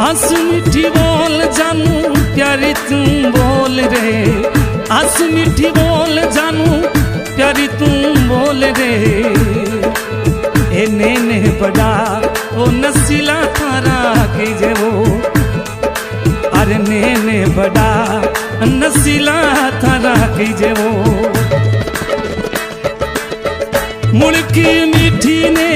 आस मीठी बोल जानू प्यारी तुम बोल रे, आस मीठी बोल जानू प्यारी तुम बोल रे। ए ने बड़ा ओ नसीला थारा कीजे वो, अरे ने बड़ा नसीला थारा कीजे वो। मुड़की मीठी ने